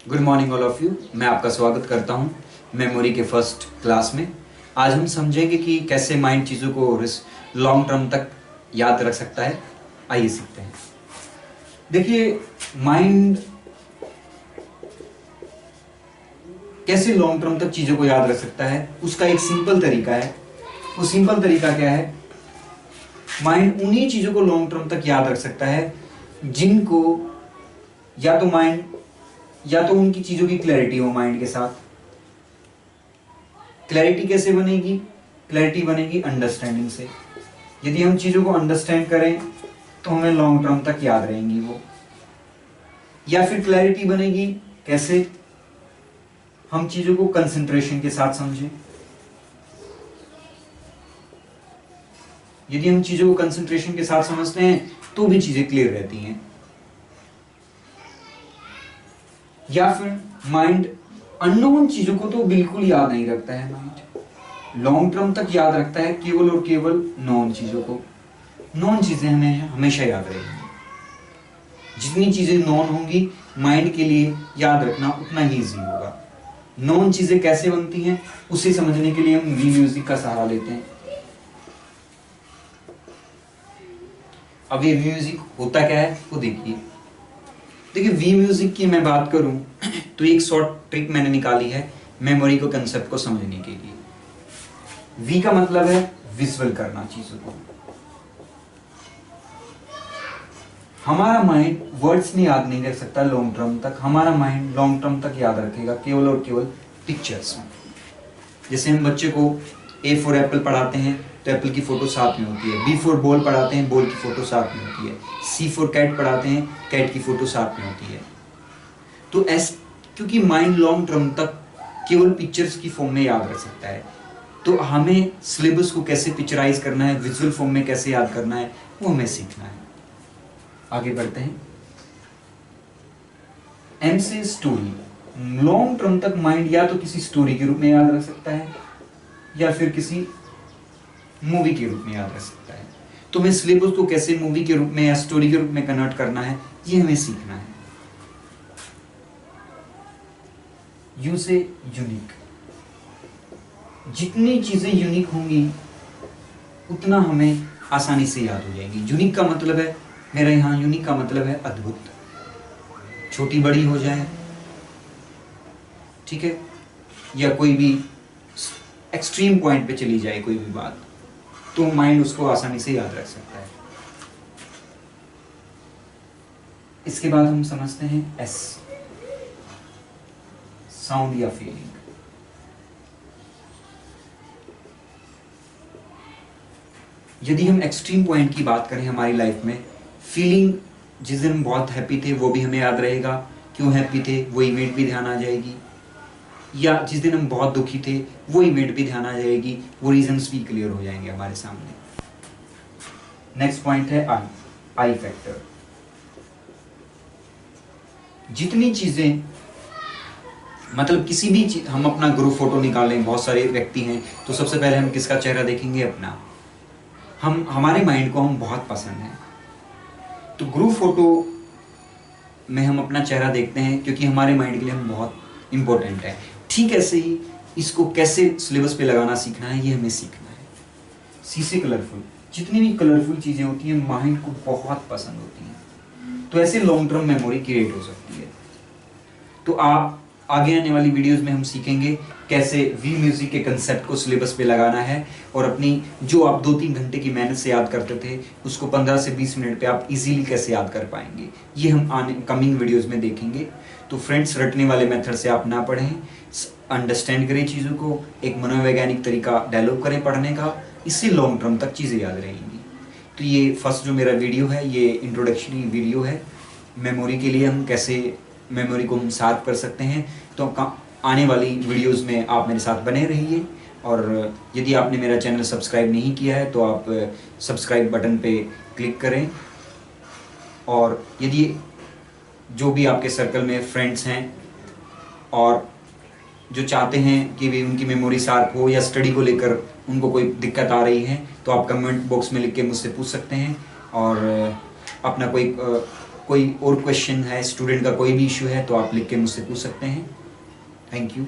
Good morning all of you. मैं आपका स्वागत करता हूं मेमोरी के फर्स्ट क्लास में। आज हम समझेंगे कि कैसे माइंड चीज़ों को लॉन्ग टर्म तक याद रख सकता है। आइए सीखते हैं। देखिए, माइंड कैसे लॉन्ग टर्म तक चीज़ों को याद रख सकता है, उसका एक सिंपल तरीका है। वो सिंपल तरीका क्या है? माइंड उन्हीं चीज़ों को लॉन्ग टर्म तक याद रख सकता है जिनको या तो उनकी चीज़ों की क्लैरिटी हो माइंड के साथ। क्लैरिटी कैसे बनेगी? क्लैरिटी बनेगी अंडरस्टैंडिंग से। यदि हम चीज़ों को अंडरस्टैंड करें तो हमें लॉन्ग टर्म तक याद रहेंगी वो। या फिर क्लैरिटी बनेगी कैसे? हम चीज़ों को कंसंट्रेशन के साथ समझें। यदि हम चीज़ों को कंसंट्रेशन के साथ समझते हैं तो भी चीज़ें क्लियर रहती हैं। या फिर माइंड अननोन चीज़ों को तो बिल्कुल याद नहीं रखता है। माइंड लॉन्ग टर्म तक याद रखता है केवल और केवल नॉन चीज़ों को। नॉन चीज़ें हमें हमेशा याद रहेंगी। जितनी चीज़ें नॉन होंगी माइंड के लिए याद रखना उतना ही ईजी होगा। नॉन चीज़ें कैसे बनती हैं उसे समझने के लिए हम वी म्यूजिक का सहारा लेते हैं। अब ये वी म्यूजिक होता क्या है वो देखिए। वी म्यूजिक की मैं बात करूं तो एक शॉर्ट ट्रिक मैंने निकाली है मेमोरी को कंसेप्ट को समझने के लिए। वी का मतलब है विजुअल करना चीजों को। हमारा माइंड वर्ड्स में याद नहीं रख सकता लॉन्ग टर्म तक। हमारा माइंड लॉन्ग टर्म तक याद रखेगा केवल और केवल पिक्चर्स में। जैसे हम बच्चे को ए फॉर एप्पल पढ़ाते हैं तो एप्पल की फोटो साथ में होती है। बी फॉर बॉल पढ़ाते हैं, बॉल की फोटो साथ में होती है। सी फॉर कैट पढ़ाते हैं, कैट की फोटो साथ में होती है। तो क्योंकि माइंड लॉन्ग टर्म तक केवल पिक्चर्स की फॉर्म में याद रख सकता है, तो हमें सिलेबस को कैसे पिक्चराइज करना है, विजुअल फॉर्म में कैसे याद करना है, वो हमें सीखना है। आगे बढ़ते हैं। एम से स्टोरी। लॉन्ग टर्म तक माइंड या तो किसी स्टोरी के रूप में याद रख सकता है या फिर किसी मूवी के रूप में याद रख सकता है। तो हमें सिलेबस को कैसे मूवी के रूप में या स्टोरी के रूप में कन्वर्ट करना है, ये हमें सीखना है। यू से यूनिक। जितनी चीजें यूनिक होंगी उतना हमें आसानी से याद हो जाएंगी। यूनिक का मतलब है, मेरा यहाँ यूनिक का मतलब है अद्भुत। छोटी बड़ी हो जाए, ठीक है, या कोई भी एक्सट्रीम पॉइंट पे चली जाए कोई भी बात, तो माइंड उसको आसानी से याद रख सकता है। इसके बाद हम समझते हैं एस, साउंड या फीलिंग। यदि हम एक्सट्रीम पॉइंट की बात करें हमारी लाइफ में, फीलिंग, जिस दिन हम बहुत हैप्पी थे वो भी हमें याद रहेगा, क्यों हैप्पी थे वो इवेंट भी ध्यान आ जाएगी। या जिस दिन हम बहुत दुखी थे वो इवेंट भी ध्यान आ जाएगी, वो रीजंस भी क्लियर हो जाएंगे हमारे सामने। नेक्स्ट पॉइंट है आई फैक्टर। जितनी चीजें, मतलब किसी भी चीज, हम अपना ग्रुप फोटो निकालें, बहुत सारे व्यक्ति हैं, तो सबसे पहले हम किसका चेहरा देखेंगे? अपना। हमारे माइंड को हम बहुत पसंद है, तो ग्रुप फोटो में हम अपना चेहरा देखते हैं क्योंकि हमारे माइंड के लिए हम बहुत इंपॉर्टेंट है। ठीक ऐसे ही इसको कैसे सिलेबस पे लगाना सीखना है, ये हमें सीखना है। सी से कलरफुल। जितनी भी कलरफुल चीजें होती हैं माइंड को बहुत पसंद होती हैं, तो ऐसे लॉन्ग टर्म मेमोरी क्रिएट हो सकती है। तो आप आगे आने वाली वीडियोस में हम सीखेंगे कैसे वी म्यूजिक के कंसेप्ट को सिलेबस पे लगाना है, और अपनी जो आप 2-3 घंटे की मेहनत से याद करते थे उसको 15 से 20 मिनट पे आप इजीली कैसे याद कर पाएंगे, ये हम आने कमिंग वीडियोस में देखेंगे। तो फ्रेंड्स, रटने वाले मेथड से आप ना पढ़ें, अंडरस्टैंड करें चीज़ों को, एक मनोवैज्ञानिक तरीका डेवलप करें पढ़ने का, इससे लॉन्ग टर्म तक चीज़ें याद रहेंगी। तो ये फर्स्ट जो मेरा वीडियो है, ये इंट्रोडक्शनरी वीडियो है मेमोरी के लिए, हम कैसे मेमोरी को हम शार्प कर सकते हैं। तो आने वाली वीडियोस में आप मेरे साथ बने रहिए, और यदि आपने मेरा चैनल सब्सक्राइब नहीं किया है तो आप सब्सक्राइब बटन पे क्लिक करें। और यदि जो भी आपके सर्कल में फ्रेंड्स हैं और जो चाहते हैं कि भी उनकी मेमोरी शार्प हो या स्टडी को लेकर उनको कोई दिक्कत आ रही है, तो आप कमेंट बॉक्स में लिख के मुझसे पूछ सकते हैं, और अपना कोई कोई और क्वेश्चन है, स्टूडेंट का कोई भी इशू है तो आप लिख के मुझसे पूछ सकते हैं। Thank you.